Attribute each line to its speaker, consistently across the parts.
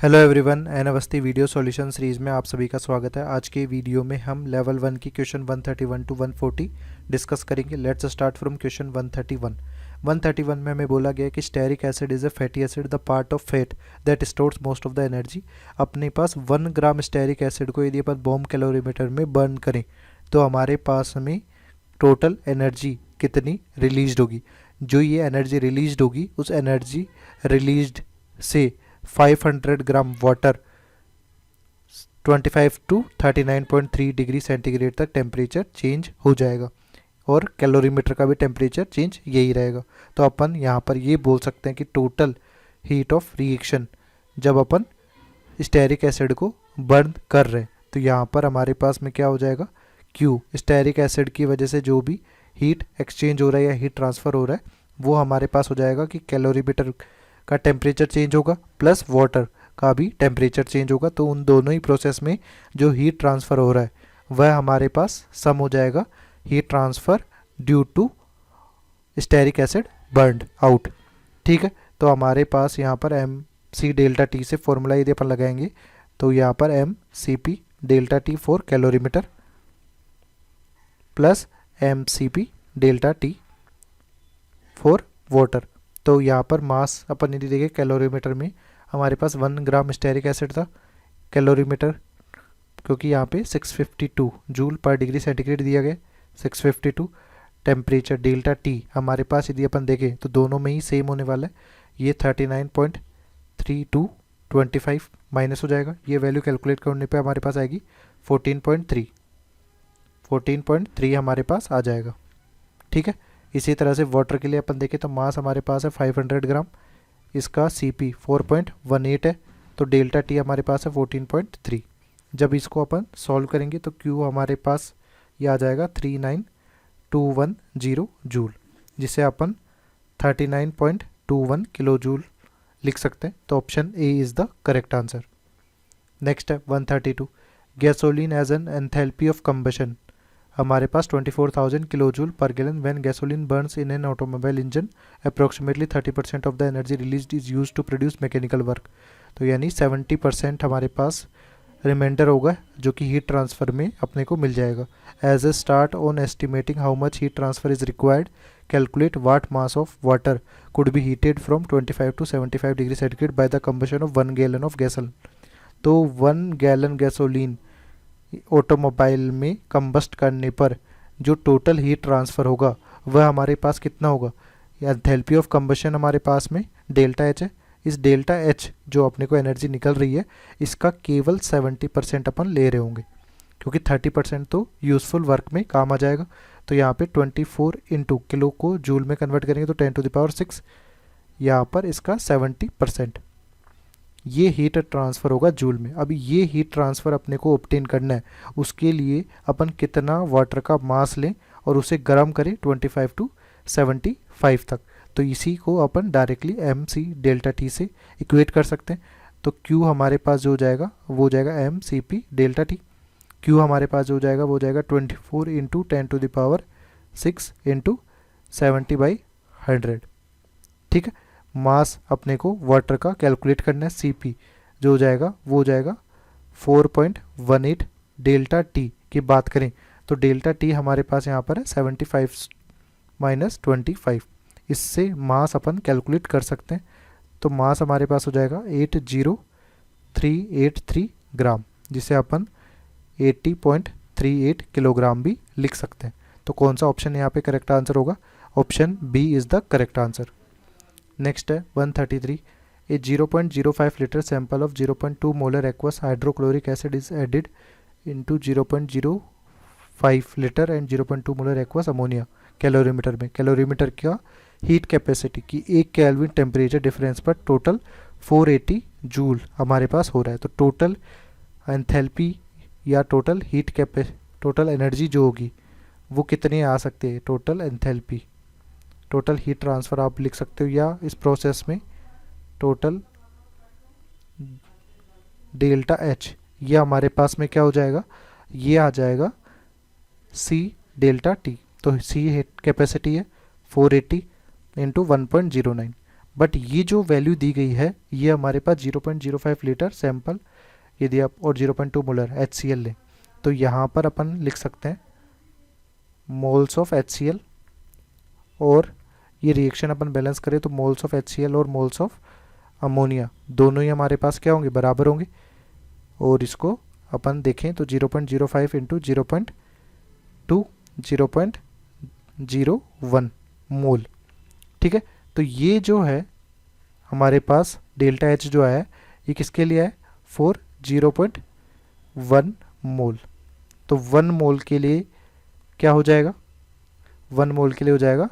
Speaker 1: Hello everyone, N Awasthi video solution series में आप सभी का स्वागत है। आज के वीडियो में हम लेवल 1 की क्वेश्चन 131 टू 140 डिस्कस करेंगे। Let's start from question 131। 131 में हमें बोला गया कि stearic acid is a fatty acid the part of fat that stores most of the energy. अपने पास 1 ग्राम स्टेरिक एसिड को यदि अपन बॉम्ब कैलोरीमीटर में बर्न करें तो हमारे पास में टोटल एनर्जी कितनी रिलीज होगी। जो ये एनर्जी रिलीज होगी उस एनर्जी रिलीज से 500 gram water 25 to 39.3 degree centigrade तक टेम्परेचर चेंज हो जाएगा और कैलोरीमीटर का भी टेम्परेचर चेंज यही रहेगा। तो अपन यहाँ पर ये बोल सकते हैं कि टोटल हीट ऑफ रिएक्शन जब अपन स्टेरिक एसिड को बर्न कर रहे हैं तो यहाँ पर हमारे पास में क्या हो जाएगा, Q स्टेरिक एसिड की वजह से जो भी हीट एक्सचेंज हो रहा है या हीट ट्रांसफ़र हो रहा है वो हमारे पास हो जाएगा कि कैलोरीमीटर का टेम्परेचर चेंज होगा प्लस वाटर का भी टेम्परेचर चेंज होगा। तो उन दोनों ही प्रोसेस में जो हीट ट्रांसफ़र हो रहा है वह हमारे पास सम हो जाएगा heat transfer due to stearic acid burned out. ठीक है, तो हमारे पास यहाँ पर एम सी डेल्टा टी से फॉर्मूला यदि अपन लगाएंगे तो यहाँ पर m C P delta t for calorimeter plus m C P delta t for water. तो यहाँ पर मास अपन यदि देखें कैलोरीमीटर में हमारे पास 1 ग्राम स्टेरिक एसिड था। कैलोरीमीटर क्योंकि यहाँ पे 652 जूल पर डिग्री सेंटीग्रेड दिया गया 652। टेम्परेचर डेल्टा टी हमारे पास यदि अपन देखें तो दोनों में ही सेम होने वाला है। ये 39.3225 माइनस हो जाएगा। ये वैल्यू कैलकुलेट करने पे हमारे पास आएगी 14.3 हमारे पास आ जाएगा। ठीक है, इसी तरह से वाटर के लिए अपन देखें तो मास हमारे पास है 500 ग्राम, इसका Cp 4.18 है तो डेल्टा टी हमारे पास है 14.3। जब इसको अपन सॉल्व करेंगे तो Q हमारे पास ये आ जाएगा 39.210 जूल, जिसे अपन 39.21 किलो जूल लिख सकते हैं। तो option A is the correct answer. Next है 132। Gasoline has an enthalpy of combustion हमारे पास 24,000 kilojoule per gallon when gasoline burns in an automobile engine approximately 30% of the energy released is used to produce mechanical work. तो यानी 70% हमारे पास reminder होगा जो कि heat transfer में अपने को मिल जाएगा। As a start on estimating how much heat transfer is required calculate what mass of water could be heated from 25 to 75 degree centigrade by the combustion of 1 gallon of gasoline. तो 1 gallon gasoline automobile में combust करने पर जो total heat transfer होगा वह हमारे पास कितना होगा। एंथैल्पी ऑफ कंबशन हमारे पास में डेल्टा एच है। इस डेल्टा एच जो अपने को एनर्जी निकल रही है इसका केवल 70% अपन ले रहे होंगे क्योंकि 30% तो यूज़फुल वर्क में काम आ जाएगा। तो यहाँ पे 24 इंटू किलो को जूल में कन्वर्ट करेंगे तो 10⁻⁶। यहाँ पर इसका 70% ये हीट ट्रांसफ़र होगा जूल में। अभी ये हीट ट्रांसफ़र अपने को ऑब्टेन करना है, उसके लिए अपन कितना वाटर का मास लें और उसे गर्म करें 25 टू 75 तक। तो इसी को अपन डायरेक्टली एम सी डेल्टा टी से इक्वेट कर सकते हैं। तो Q हमारे पास जो हो जाएगा वो हो जाएगा M C P delta T. Q हमारे पास जो हो जाएगा वो हो जाएगा 24 इंटू 10⁶ इंटू 70/100। ठीक है, मास अपने को वाटर का कैलकुलेट करना है। Cp जो हो जाएगा वो हो जाएगा 4.18। डेल्टा टी की बात करें तो डेल्टा टी हमारे पास यहाँ पर है 75 माइनस 25। इससे मास अपन कैलकुलेट कर सकते हैं। तो मास हमारे पास हो जाएगा 80383 ग्राम, जिसे अपन 80.38 किलोग्राम भी लिख सकते हैं। तो कौन सा ऑप्शन यहाँ पे करेक्ट आंसर होगा? Option B is the correct answer. Next है 133। A 0.05 litre sample of 0.2 molar aqueous hydrochloric acid is added into 0.05 litre and 0.2 molar aqueous ammonia calorimeter में। कैलोरीमीटर का हीट कैपेसिटी की 1 केल्विन टेम्परेचर डिफरेंस पर total 480 joule हमारे पास हो रहा है। तो टोटल एंथैल्पी या टोटल टोटल एनर्जी जो होगी वो कितनी आ सकती है? Total enthalpy, total heat transfer आप लिख सकते हो, या इस प्रोसेस में टोटल डेल्टा एच ये हमारे पास में क्या हो जाएगा, ये आ जाएगा सी डेल्टा टी। तो सी हीट कैपेसिटी है 480 इंटू 1.09 बट ये जो वैल्यू दी गई है ये हमारे पास 0.05 लीटर सैंपल यदि आप और 0.2 मोलर HCl लें तो यहाँ पर अपन लिख सकते हैं मोल्स ऑफ HCl, और ये रिएक्शन अपन बैलेंस करें तो मोल्स ऑफ HCl और मोल्स ऑफ अमोनिया दोनों ही हमारे पास क्या होंगे, बराबर होंगे। और इसको अपन देखें तो 0.05 इंटू 0.2 0.01 मोल। ठीक है, तो ये जो है हमारे पास डेल्टा एच जो है ये किसके लिए है, फॉर 0.1 मोल। तो 1 मोल के लिए क्या हो जाएगा, 1 मोल के लिए हो जाएगा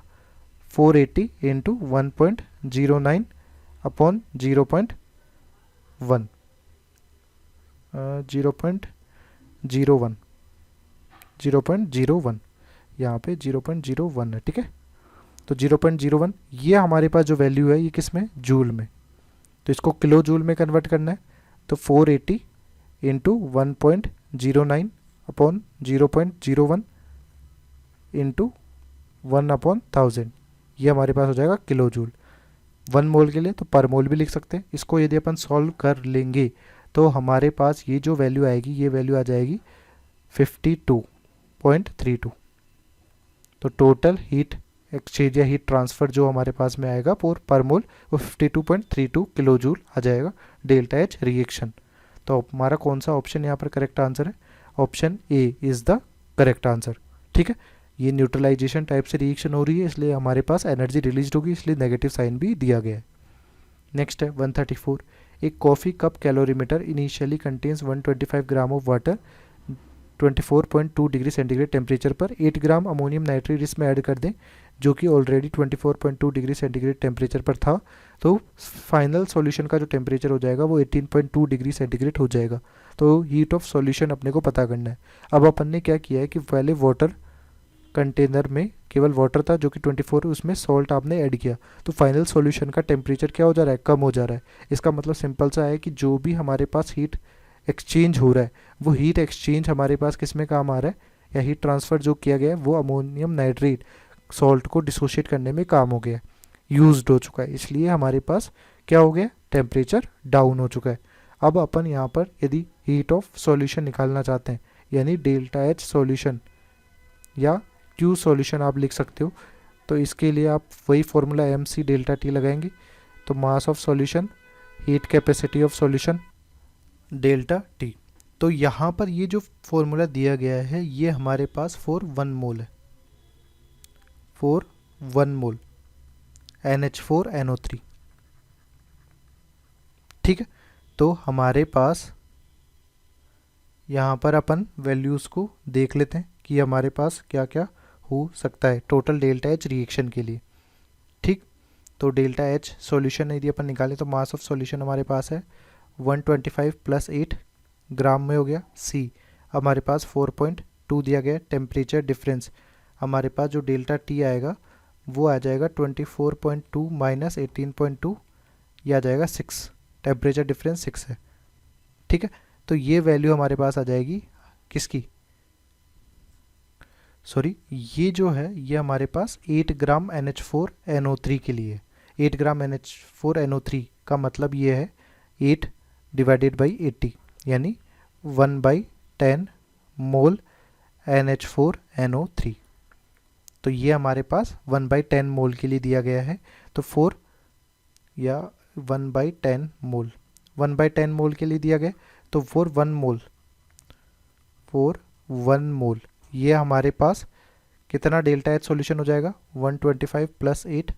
Speaker 1: 480 इंटू 1.09 अपॉन 0.1 0.01 यहाँ पे 0.01 है। ठीक है, तो 0.01 ये हमारे पास जो वैल्यू है ये किस में, जूल में। तो इसको किलो जूल में कन्वर्ट करना है तो 480 इंटू 1.09 अपॉन 0.01 इंटू 1 अपॉन 1000, ये हमारे पास हो जाएगा किलो जूल। 1 मोल के लिए तो पर मोल भी लिख सकते हैं। इसको यदि अपन सॉल्व कर लेंगे तो हमारे पास ये जो वैल्यू आएगी ये वैल्यू आ जाएगी 52.32। तो टोटल हीट एक्सचेंज या हीट ट्रांसफ़र जो हमारे पास में आएगा पर मोल वो 52.32 किलो जूल आ जाएगा डेल्टा एच रिएक्शन। तो हमारा कौन सा ऑप्शन यहाँ पर करेक्ट आंसर है, option A is the correct answer. ठीक है, ये न्यूट्रलाइजेशन टाइप से रिएक्शन हो रही है इसलिए हमारे पास एनर्जी रिलीज होगी, इसलिए नेगेटिव साइन भी दिया गया है। नेक्स्ट है 134, एक coffee cup calorimeter initially contains 125 gram of water 24.2 degree centigrade temperature पर 8 ग्राम अमोनियम नाइट्रेट इसमें ऐड कर दें जो कि ऑलरेडी 24.2 डिग्री सेंटीग्रेड टेम्परेचर पर था। तो फाइनल सॉल्यूशन का जो टेम्परेचर हो जाएगा वो 18.2 डिग्री सेंटीग्रेड हो जाएगा। तो हीट ऑफ सॉल्यूशन अपने को पता करना है। अब अपन ने क्या किया है कि पहले वाटर कंटेनर में केवल वाटर था जो कि 24, उसमें सॉल्ट आपने ऐड किया तो फाइनल सॉल्यूशन का टेम्परेचर क्या हो जा रहा है, कम हो जा रहा है। इसका मतलब सिंपल सा है कि जो भी हमारे पास हीट एक्सचेंज हो रहा है वो हीट एक्सचेंज हमारे पास किस में काम आ रहा है, या हीट ट्रांसफ़र जो किया गया है वो अमोनियम नाइट्रेट सॉल्ट को डिसोशिएट करने में काम हो गया, यूज्ड हो चुका है, इसलिए हमारे पास क्या हो गया, टेम्परेचर डाउन हो चुका है। अब अपन यहाँ पर यदि हीट ऑफ सॉल्यूशन निकालना चाहते हैं यानी डेल्टा एच सॉल्यूशन या क्यू सॉल्यूशन आप लिख सकते हो, तो इसके लिए आप वही फॉर्मूला MC डेल्टा T लगाएंगे। तो mass of solution, heat capacity of solution delta T। तो यहाँ पर ये जो फॉर्मूला दिया गया है ये हमारे पास फॉर 1 मोल है, फॉर 1 मोल NH4NO3। ठीक है, तो हमारे पास यहाँ पर अपन वैल्यूज़ को देख लेते हैं कि हमारे पास क्या क्या हो सकता है टोटल डेल्टा एच रिएक्शन के लिए। ठीक, तो डेल्टा एच सॉल्यूशन यदि अपन निकालें तो मास ऑफ सॉल्यूशन हमारे पास है 125 प्लस 8 ग्राम में हो गया। सी हमारे पास 4.2 दिया गया। टेम्परेचर डिफरेंस हमारे पास जो डेल्टा टी आएगा वो आ जाएगा 24.2 माइनस 18.2, यह आ जाएगा 6। टेम्परेचर डिफरेंस 6 है। ठीक है, तो ये वैल्यू हमारे पास आ जाएगी किसकी, सॉरी ये जो है ये हमारे पास 8 ग्राम NH4NO3 के लिए। 8 ग्राम NH4NO3 का मतलब ये है 8 डिवाइडेड बाई 80 यानी 1/10 मोल NH4NO3। तो ये हमारे पास 1/10 मोल के लिए दिया गया है। तो 4 या 1/10 मोल 1/10 मोल के लिए दिया गया, तो 1 मोल ये हमारे पास कितना डेल्टा एच सॉल्यूशन हो जाएगा, 125 प्लस 8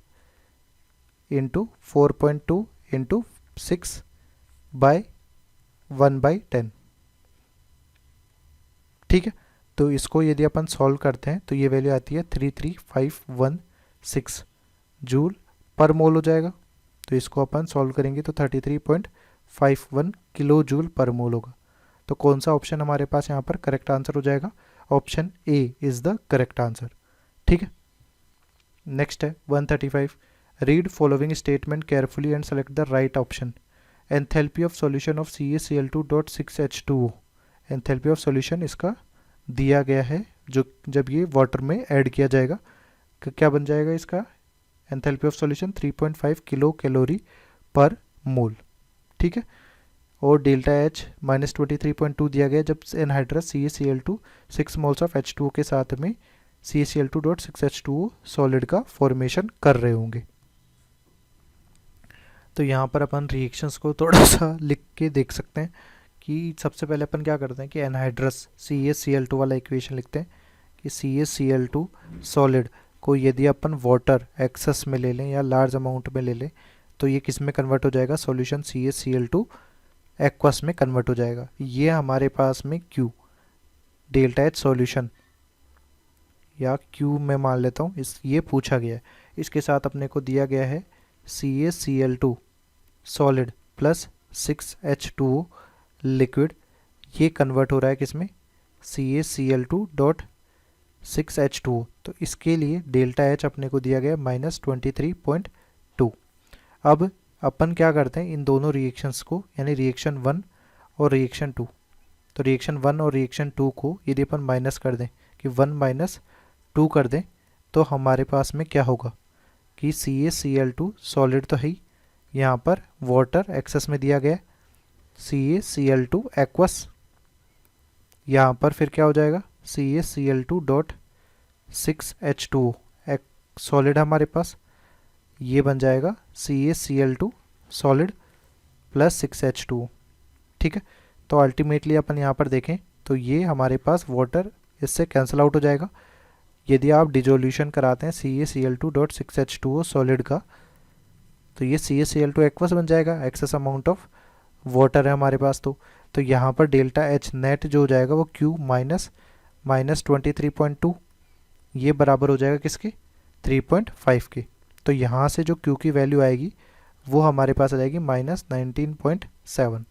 Speaker 1: इंटू 4.2 इंटू 6 बाय 1/10। ठीक है, तो इसको यदि अपन सॉल्व करते हैं तो ये वैल्यू आती है 33516 जूल पर मोल हो जाएगा। तो इसको अपन सॉल्व करेंगे तो 33.51 किलो जूल पर मोल होगा। तो कौन सा ऑप्शन हमारे पास यहाँ पर करेक्ट आंसर हो जाएगा, option A is the correct answer. ठीक है, नेक्स्ट है 135, read following statement carefully and select the right option. Enthalpy of solution of CaCl2.6H2O। Enthalpy of solution इसका दिया गया है जो जब ये वाटर में ऐड किया जाएगा क्या बन जाएगा इसका enthalpy of solution 3.5 kilo calorie पर मोल, ठीक है। और डेल्टा एच -23.2 दिया गया जब anhydrous CaCl2 6 moles of H2O के साथ में CaCl2.6H2O सॉलिड का फॉर्मेशन कर रहे होंगे। तो यहाँ पर अपन रिएक्शंस को थोड़ा सा लिख के देख सकते हैं कि सबसे पहले अपन क्या करते हैं कि एनहाइड्रस CaCl2 वाला इक्वेशन लिखते हैं कि CaCl2 सॉलिड को यदि अपन वाटर एक्सेस में ले लें या लार्ज अमाउंट में ले लें तो ये किस में कन्वर्ट हो जाएगा, सॉल्यूशन CaCl2 एक्वस में कन्वर्ट हो जाएगा। ये हमारे पास में Q डेल्टा एच सॉल्यूशन या Q में मान लेता हूँ, इस ये पूछा गया है। इसके साथ अपने को दिया गया है CaCl2 solid plus 6H2O liquid, ये कन्वर्ट हो रहा है किसमें, CaCl2.6H2O। तो इसके लिए डेल्टा एच अपने को दिया गया -23.2। अब अपन क्या करते हैं इन दोनों रिएक्शंस को, यानी रिएक्शन 1 और रिएक्शन 2, तो रिएक्शन 1 और रिएक्शन 2 को यदि अपन माइनस कर दें कि 1 - 2 कर दें तो हमारे पास में क्या होगा कि CaCl2 सॉलिड तो है ही, यहाँ पर वाटर एक्सेस में दिया गया CaCl2 एक्वस, यहाँ पर फिर क्या हो जाएगा CaCl2.6H2O सॉलिड हमारे पास, ये बन जाएगा CaCl2 सॉलिड प्लस 6H2O, ठीक है। तो अल्टीमेटली अपन यहाँ पर देखें तो ये हमारे पास वाटर इससे कैंसिल आउट हो जाएगा। यदि आप डिजोल्यूशन कराते हैं CaCl2.6H2O सॉलिड का तो ये CaCl2 एक्वस बन जाएगा, एक्सेस अमाउंट ऑफ वाटर है हमारे पास। तो यहाँ पर डेल्टा एच नेट जो हो जाएगा वो Q -23.2, ये बराबर हो जाएगा किसके, 3.5 के। तो यहाँ से जो Q की वैल्यू आएगी वो हमारे पास आ जाएगी -19.7।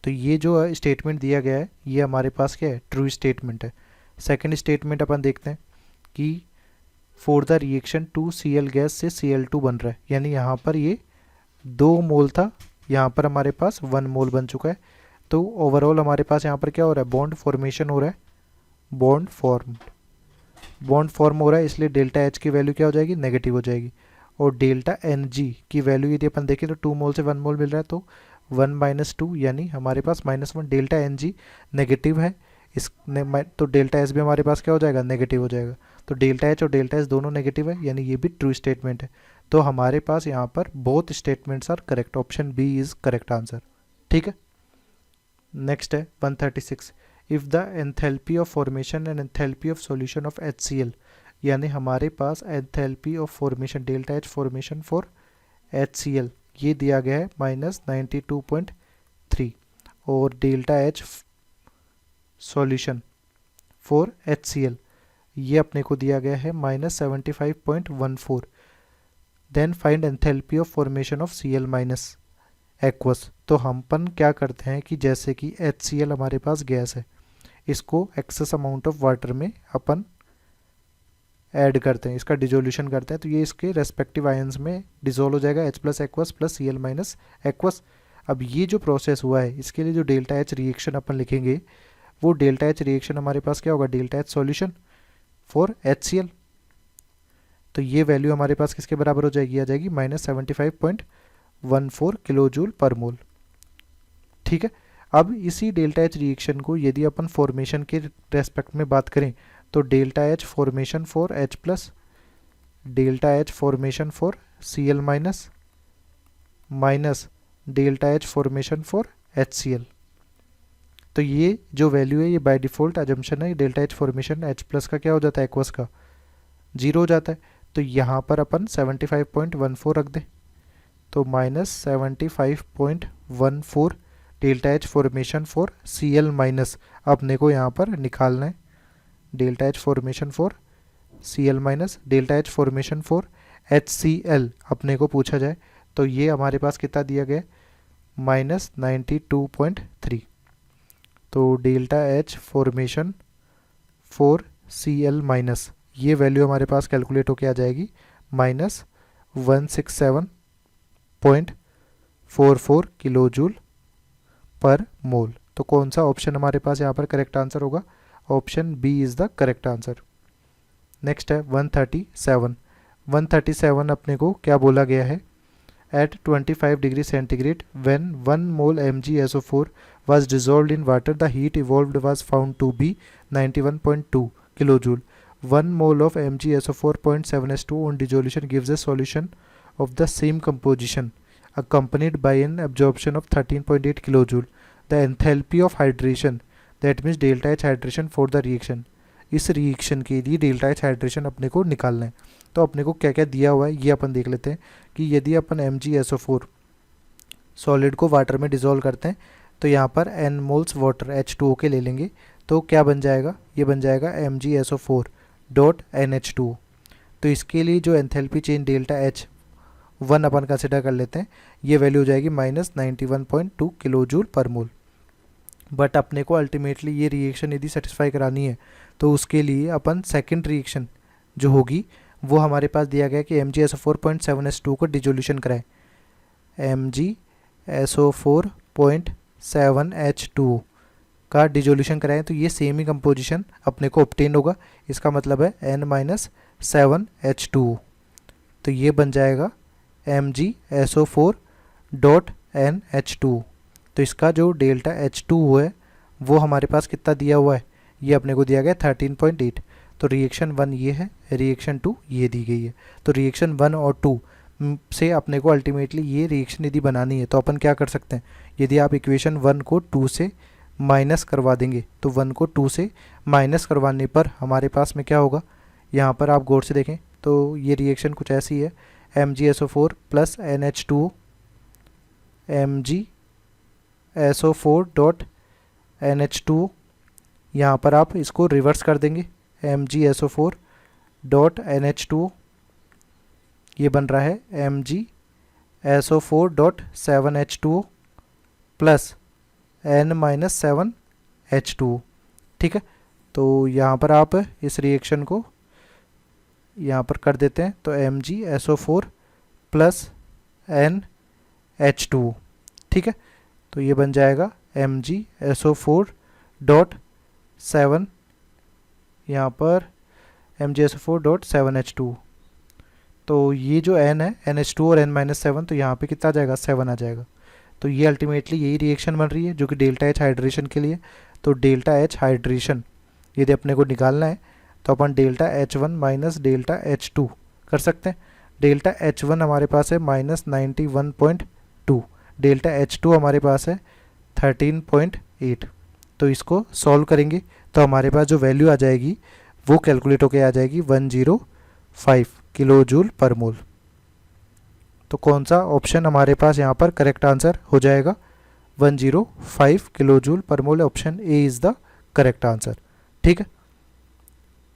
Speaker 1: तो ये जो स्टेटमेंट दिया गया है ये हमारे पास क्या है, ट्रू स्टेटमेंट है। सेकंड स्टेटमेंट अपन देखते हैं कि for the reaction 2Cl gas से Cl2 बन रहा है, यानी यहाँ पर ये 2 मोल था, यहाँ पर हमारे पास 1 मोल बन चुका है। तो ओवरऑल हमारे पास यहाँ पर क्या हो रहा है, बॉन्ड फॉर्मेशन हो रहा है, बॉन्ड फॉर्म हो रहा है, इसलिए डेल्टा एच की वैल्यू क्या हो जाएगी, नेगेटिव हो जाएगी। और डेल्टा एन जी की वैल्यू यदि अपन देखें तो 2 मोल से 1 मोल मिल रहा है, तो 1 - 2 यानी हमारे पास -1, डेल्टा एन जी नेगेटिव है, इस तो डेल्टा एस भी हमारे पास क्या हो जाएगा, नेगेटिव हो जाएगा। तो डेल्टा एच और डेल्टा एस दोनों नेगेटिव है, यानी ये भी ट्रू स्टेटमेंट है। तो हमारे पास यहाँ पर both statements are correct, option B is correct answer, ठीक है। नेक्स्ट है 136, if the enthalpy of formation and enthalpy of solution of HCl, यानी हमारे पास enthalpy of formation delta H formation for HCl ये दिया गया है -92.3 और delta H solution for HCl ये अपने को दिया गया है -75.14। Then find enthalpy of formation of Cl- aqueous. तो हम अपन क्या करते हैं कि जैसे कि HCl हमारे पास गैस है, इसको एक्सेस अमाउंट ऑफ वाटर में अपन ऐड करते हैं, इसका डिजोल्यूशन करते हैं, तो ये इसके रेस्पेक्टिव आयंस में डिजोल्व हो जाएगा H+ aqueous plus Cl- aqueous. अब ये जो प्रोसेस हुआ है इसके लिए जो डेल्टा एच रिएक्शन अपन लिखेंगे वो डेल्टा एच रिएक्शन हमारे पास क्या होगा, delta H solution for HCl। तो ये वैल्यू हमारे पास किसके बराबर हो जाएगी, आ जाएगी -75.14 किलो जूल पर मोल, ठीक है। अब इसी डेल्टा एच रिएक्शन को यदि अपन फॉर्मेशन के रेस्पेक्ट में बात करें तो delta H formation for H+, delta H formation for Cl- minus delta H formation for HCl। तो ये जो वैल्यू है ये बाय डिफ़ॉल्ट अजम्पशन है, डेल्टा एच फॉर्मेशन H+ का क्या हो जाता है, एक्वस का 0 हो जाता है। तो यहाँ पर अपन 75.14 रख दें, तो -75.14 delta H formation for Cl- अपने को यहाँ पर निकालना है, delta H formation for Cl- delta H formation for HCl अपने को पूछा जाए तो ये हमारे पास कितना दिया गया, -92.3। तो delta H formation for Cl- ये वैल्यू हमारे पास कैलकुलेट होके आ जाएगी -167.44 किलो जूल पर मोल। तो कौन सा ऑप्शन हमारे पास यहाँ पर करेक्ट आंसर होगा, option B is the correct answer. Next है 137, 137 अपने को क्या बोला गया है, at 25 degree centigrade when 1 mole MgSO4 was dissolved in water, the heat evolved was found to be 91.2 kilojoule. 1 mole of MgSO4 0.7s2 on dissolution gives a solution of the same composition accompanied by an absorption of 13.8 kilojoule. The enthalpy of hydration, that means delta H hydration for the reaction. इस reaction के लिए delta H hydration अपने को निकालना है। तो अपने को क्या क्या दिया हुआ है ये अपन देख लेते हैं कि यदि अपन MgSO4 सॉलिड को वाटर में डिज़ोल्व करते हैं तो यहाँ पर n मोल्स वाटर H2O के ले लेंगे तो क्या बन जाएगा, ये बन जाएगा MgSO4 डॉट NH2O। तो इसके लिए जो एंथैल्पी चेंज डेल्टा एच 1 अपन कंसिडर कर लेते हैं, ये वैल्यू हो जाएगी -91.2 किलोजूल पर मोल। बट अपने को अल्टीमेटली ये रिएक्शन यदि सेटिस्फाई करानी है तो उसके लिए अपन सेकंड रिएक्शन जो होगी वो हमारे पास दिया गया कि MgSO4 0.7s2 को डिजोल्यूशन कराएं, MgSO4 0.7H2O का डिजोल्यूशन कराएं तो ये सेम ही कंपोजिशन अपने को ऑब्टेन होगा। इसका मतलब है N-7H2O। तो ये बन जाएगा MgSO4 डॉट NH2O। तो इसका जो डेल्टा H2O है वो हमारे पास कितना दिया हुआ है, ये अपने को दिया गया 13.8। तो रिएक्शन 1 ये है, रिएक्शन 2 ये दी गई है। तो रिएक्शन 1 और 2 से अपने को अल्टीमेटली ये रिएक्शन यदि बनानी है तो अपन क्या कर सकते हैं, यदि आप इक्वेशन 1 को 2 से माइनस करवा देंगे तो 1 को 2 से माइनस करवाने पर हमारे पास में क्या होगा, यहाँ पर आप गौर से देखें तो ये रिएक्शन कुछ ऐसी है, MgSO4 plus NH2O, MgSO4 dot NH2O। यहाँ पर आप इसको रिवर्स कर देंगे, MgSO4 डॉट NH2O, ये बन रहा है MgSO4 dot 7H2O plus N-7H2O। ठीक है, तो यहाँ पर आप इस रिएक्शन को यहाँ पर कर देते हैं तो MgSO4 प्लस NH2O। ठीक है, तो ये बन जाएगा MgSO4 डॉट 7, यहाँ पर MgSO4 डॉट 7H2O। तो ये जो N है NH2 और N-7, तो यहाँ पे कितना आ जाएगा, 7 आ जाएगा। तो ये अल्टीमेटली यही रिएक्शन बन रही है जो कि डेल्टा एच हाइड्रेशन के लिए। तो डेल्टा एच हाइड्रेशन यदि अपने को निकालना है तो अपन delta H1 minus delta H2 कर सकते हैं। डेल्टा H1 हमारे पास है -91.2, डेल्टा H2 हमारे पास है 13.8। तो इसको सॉल्व करेंगे तो हमारे पास जो वैल्यू आ जाएगी वो कैलकुलेट होकर आ जाएगी 105 किलोजूल पर मोल। तो कौन सा ऑप्शन हमारे पास यहाँ पर करेक्ट आंसर हो जाएगा, 105 kilojoule per mole, option A is the correct answer. ठीक है,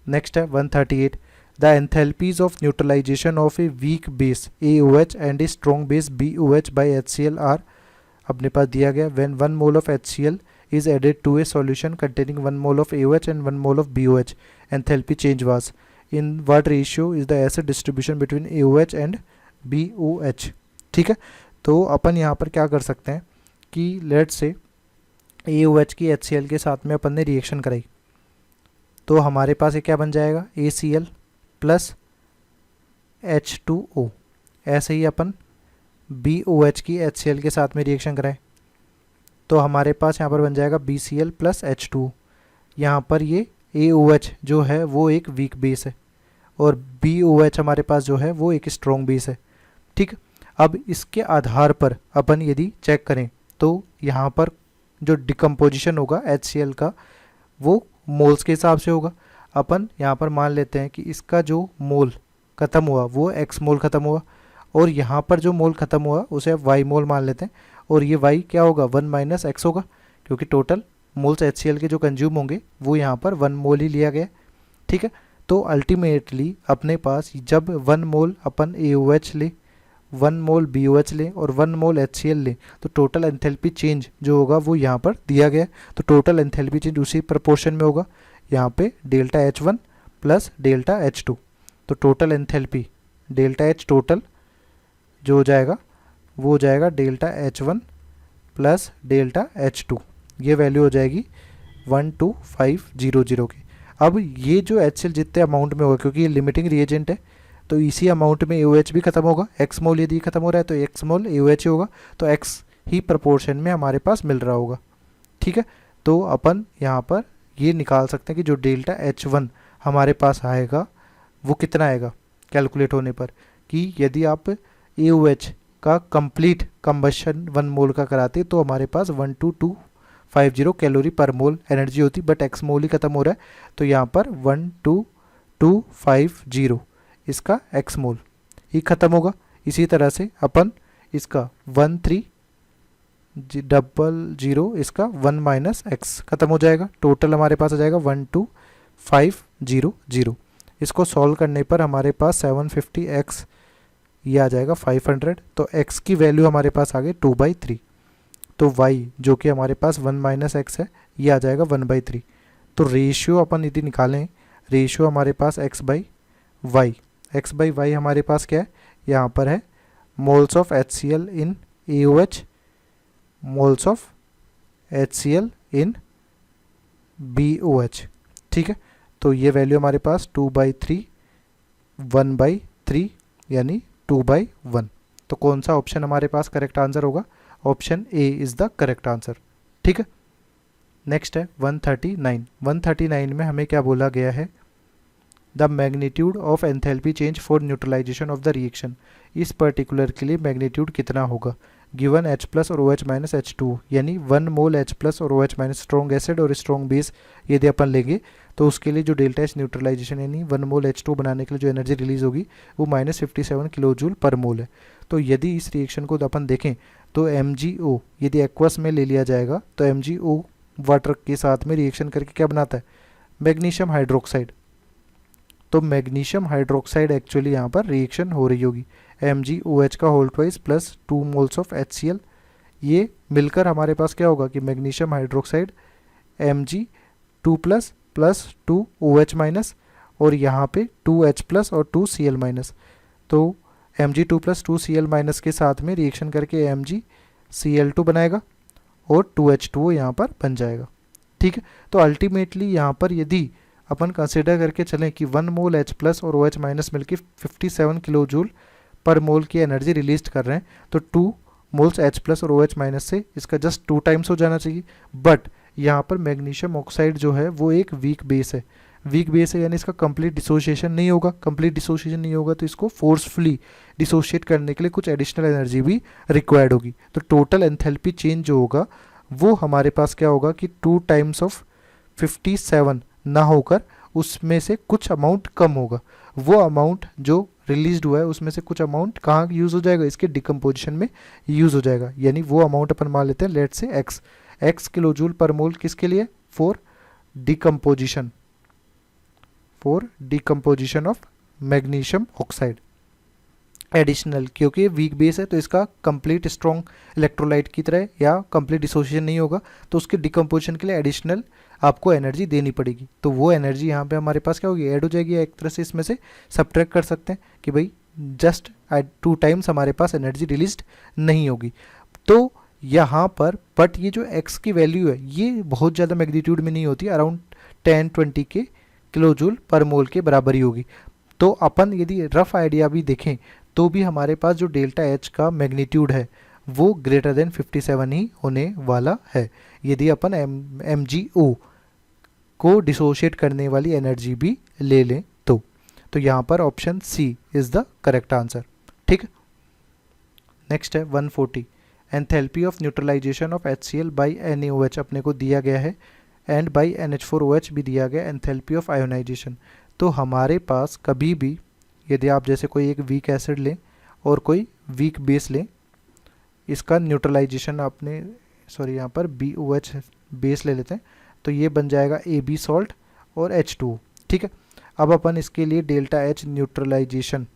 Speaker 1: नेक्स्ट है 138, the enthalpies of neutralization of a weak base AOH and a strong base BOH by HCl are, अपने पास दिया गया when 1 mole of HCl is added to a solution containing 1 mole of AOH and 1 mole of BOH. Enthalpy change was in what ratio is the acid distribution between AOH and BOH। ठीक है, तो अपन यहाँ पर क्या कर सकते हैं कि लेट्स से AOH की HCl के साथ में अपन ने रिएक्शन कराई तो हमारे पास ये क्या बन जाएगा, ACl प्लस H2O। ऐसे ही अपन BOH की HCl के साथ में रिएक्शन कराएं तो हमारे पास यहाँ पर बन जाएगा BCl प्लस H2O। यहाँ पर ये AOH जो है वो एक वीक बेस है और BOH हमारे पास जो है वो एक स्ट्रॉन्ग बेस है। ठीक, अब इसके आधार पर अपन यदि चेक करें तो यहाँ पर जो डिकम्पोजिशन होगा HCl का वो मोल्स के हिसाब से होगा। अपन यहाँ पर मान लेते हैं कि इसका जो मोल ख़त्म हुआ वो X मोल ख़त्म हुआ और यहाँ पर जो मोल ख़त्म हुआ उसे Y मोल मान लेते हैं और ये Y क्या होगा, 1 माइनस X होगा क्योंकि टोटल मोल्स HCl के जो कंज्यूम होंगे वो यहाँ पर 1 मोल ही लिया गया। ठीक है, तो अल्टीमेटली अपने पास जब 1 मोल अपन AOH ले, 1 मोल BOH ले और 1 मोल HCl ले तो टोटल एंथैल्पी चेंज जो होगा वो यहाँ पर दिया गया। तो टोटल एंथैल्पी चेंज उसी प्रपोर्शन में होगा, यहाँ पे delta H1 plus delta H2। तो total enthalpy delta H total जो हो जाएगा वो हो जाएगा delta H1 plus delta H2, ये वैल्यू हो जाएगी 12500 की। अब ये जो HCl जितने अमाउंट में होगा क्योंकि ये लिमिटिंग रिएजेंट है तो इसी अमाउंट में AOH भी खत्म होगा, x मोल यदि खत्म हो रहा है तो x मोल AOH ही होगा, तो x ही प्रपोर्शन में हमारे पास मिल रहा होगा। ठीक है, तो अपन यहाँ पर ये निकाल सकते हैं कि जो डेल्टा H1 हमारे पास आएगा वो कितना आएगा कैलकुलेट होने पर, कि यदि आप AOH का कंप्लीट कंबशन 1 मोल का कराते तो हमारे पास 12250 कैलोरी पर मोल एनर्जी होती, बट x मोल ही खत्म हो रहा है तो यहाँ पर 12250 इसका x मोल ही खत्म होगा। इसी तरह से अपन इसका 1300 इसका 1 माइनस एक्स खत्म हो जाएगा, टोटल हमारे पास आ जाएगा 12500। इसको सॉल्व करने पर हमारे पास 750x ये आ जाएगा 500, तो x की वैल्यू हमारे पास आ गई 2/3, तो y जो कि हमारे पास 1 माइनस एक्स है ये आ जाएगा 1/3। तो रेशियो अपन यदि निकालें, रेशियो हमारे पास x/y हमारे पास क्या है, यहाँ पर है moles of HCl in AOH, moles of HCl in BOH। ठीक है, तो ये वैल्यू हमारे पास 2/3 1/3 यानी 2/1। तो कौन सा ऑप्शन हमारे पास करेक्ट आंसर होगा, option A is the correct answer. ठीक है, नेक्स्ट है 139 में हमें क्या बोला गया है, the magnitude of enthalpy change for neutralization of the reaction. इस पर्टिकुलर के लिए मैग्नीट्यूड कितना होगा, गिवन H प्लस और OH माइनस H2 यानी 1 मोल H प्लस और OH माइनस स्ट्रॉन्ग एसिड और स्ट्रॉन्ग बेस यदि अपन लेंगे तो उसके लिए जो डेल्टा H न्यूट्रलाइजेशन यानी 1 मोल H2 बनाने के लिए जो एनर्जी रिलीज होगी वो -57 किलो जूल पर मोल है। तो यदि इस रिएक्शन को अपन देखें तो MgO यदि एक्वस में ले लिया जाएगा तो MgO वाटर के साथ में रिएक्शन करके क्या बनाता है, मैग्नीशियम हाइड्रोक्साइड। तो मैग्नीशियम हाइड्रोक्साइड एक्चुअली यहाँ पर रिएक्शन हो रही होगी, MgOH का whole twice plus 2 moles of HCl, ये मिलकर हमारे पास क्या होगा कि magnesium hydroxide Mg2 plus plus 2 OH minus और यहाँ पे 2H प्लस और 2 Cl माइनस, तो Mg2 प्लस 2 Cl माइनस के साथ में रिएक्शन करके MgCl2 बनाएगा और 2H2O यहाँ पर बन जाएगा। ठीक है, तो अल्टीमेटली यहाँ पर यदि अपन कंसिडर करके चलें कि 1 मोल H प्लस और OH माइनस मिलकर 57 किलो जूल पर मोल की एनर्जी रिलीज कर रहे हैं, तो 2 मोल्स H प्लस और OH माइनस से इसका जस्ट 2 टाइम्स हो जाना चाहिए। बट यहाँ पर मैग्नीशियम ऑक्साइड जो है वो एक वीक बेस है, वीक बेस है यानी इसका कंप्लीट डिसोसिएशन नहीं होगा, कंप्लीट डिसोसिएशन नहीं होगा तो इसको फोर्सफुली डिसोशिएट करने के लिए कुछ एडिशनल एनर्जी भी रिक्वायर्ड होगी। तो टोटल एंथैल्पी चेंज जो होगा वो हमारे पास क्या होगा कि 2 टाइम्स ऑफ 57 ना होकर उसमें से कुछ अमाउंट कम होगा, वो अमाउंट जो रिलीज हुआ है उसमें से कुछ अमाउंट कहाँ यूज़ हो जाएगा, इसके डिकम्पोजिशन में यूज़ हो जाएगा, यानी वो अमाउंट अपन मान लेते हैं लेट से x किलो जूल पर मोल किसके लिए, for decomposition of magnesium oxide additional, क्योंकि वीक बेस है तो इसका कंप्लीट स्ट्रॉन्ग इलेक्ट्रोलाइट की तरह या कंप्लीट डिसोसिएशन नहीं होगा, तो उसके डिकम्पोजिशन के लिए एडिशनल आपको एनर्जी देनी पड़ेगी। तो वो एनर्जी यहाँ पे हमारे पास क्या होगी, ऐड हो जाएगी, एक तरह से इसमें से सब्ट्रैक्ट कर सकते हैं कि भाई जस्ट 2 टाइम्स हमारे पास एनर्जी रिलीज्ड नहीं होगी। तो यहाँ पर बट ये जो x की वैल्यू है ये बहुत ज़्यादा मैग्नीट्यूड में नहीं होती, अराउंड 10-20 के किलो जूल पर मोल के बराबर ही होगी। तो अपन यदि रफ आइडिया भी देखें तो भी हमारे पास जो डेल्टा H का मैग्नीट्यूड है वो ग्रेटर देन 57 ही होने वाला है, यदि अपन MgO को डिसोशिएट करने वाली एनर्जी भी ले लें तो यहाँ पर option C is the correct answer. ठीक है, नेक्स्ट है 140, enthalpy of neutralization of HCl by NaOH अपने को दिया गया है एंड बाई NH4OH भी दिया गया, एंथैल्पी ऑफ आयोनाइजेशन। तो हमारे पास कभी भी यदि आप जैसे कोई एक वीक एसिड लें और कोई वीक बेस लें, इसका न्यूट्रलाइजेशन आपने यहाँ पर BOH बेस ले लेते हैं तो ये बन जाएगा AB सॉल्ट और H2O। ठीक है, अब अपन इसके लिए डेल्टा H न्यूट्रलाइजेशन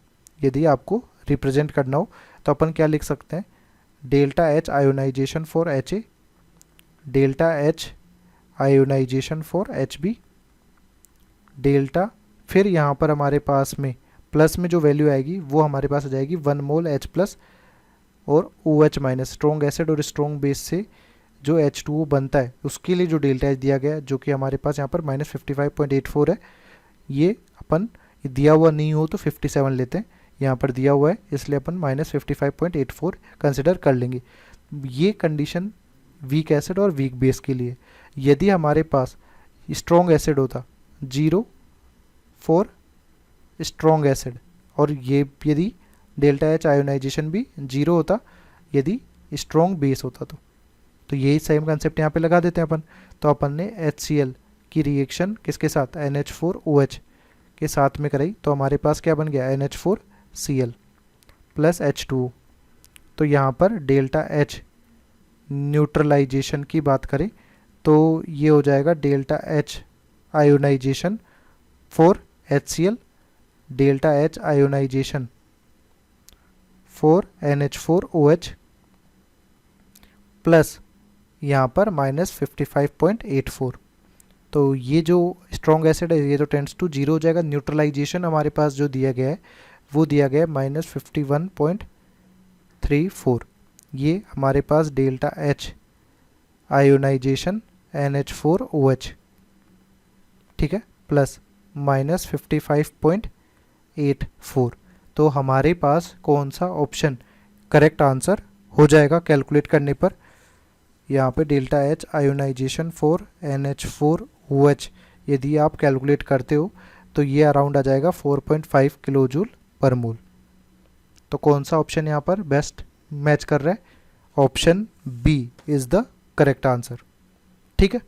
Speaker 1: यदि आपको रिप्रेजेंट करना हो तो अपन क्या लिख सकते हैं, delta H ionization for HA, delta H ionization for HB, delta फिर यहाँ पर हमारे पास में प्लस में जो वैल्यू आएगी वो हमारे पास आ जाएगी 1 मोल H प्लस और OH माइनस, स्ट्रॉन्ग एसिड और स्ट्रॉन्ग बेस से जो H2O बनता है उसके लिए जो डेल्टा H दिया गया है जो कि हमारे पास यहाँ पर -55.84 है, ये अपन दिया हुआ नहीं हो तो 57 लेते हैं, यहाँ पर दिया हुआ है इसलिए अपन -55.84 कंसिडर कर लेंगे। ये कंडीशन वीक एसिड और वीक बेस के लिए। यदि हमारे पास स्ट्रॉन्ग एसिड होता 0 फॉर स्ट्रॉन्ग एसिड, और ये यदि डेल्टा एच आयोनाइजेशन भी 0 होता यदि स्ट्रॉन्ग बेस होता तो यही सेम कंसेप्ट यहाँ पे लगा देते हैं अपन। तो अपन ने HCl की रिएक्शन किसके साथ, NH4OH के साथ में कराई, तो हमारे पास क्या बन गया, NH4Cl प्लस H2O। तो यहाँ पर डेल्टा H न्यूट्रलाइजेशन की बात करें तो ये हो जाएगा delta H ionization for HCl, delta H ionization for NH4OH plus यहाँ पर -55.84। तो ये जो स्ट्रॉन्ग एसिड है ये तो टेंड्स टू 0 हो जाएगा। न्यूट्रलाइजेशन हमारे पास जो दिया गया है वो दिया गया है -51.34। ये हमारे पास डेल्टा H आयोनाइजेशन NH4OH, ठीक है, प्लस -55.84। तो हमारे पास कौन सा ऑप्शन करेक्ट आंसर हो जाएगा कैलकुलेट करने पर, यहाँ पे delta H ionization for NH4OH यदि आप कैलकुलेट करते हो तो ये अराउंड आ जाएगा 4.5 किलो जूल पर मोल। तो कौन सा ऑप्शन यहाँ पर बेस्ट मैच कर रहा है, option B is the correct answer, ठीक है।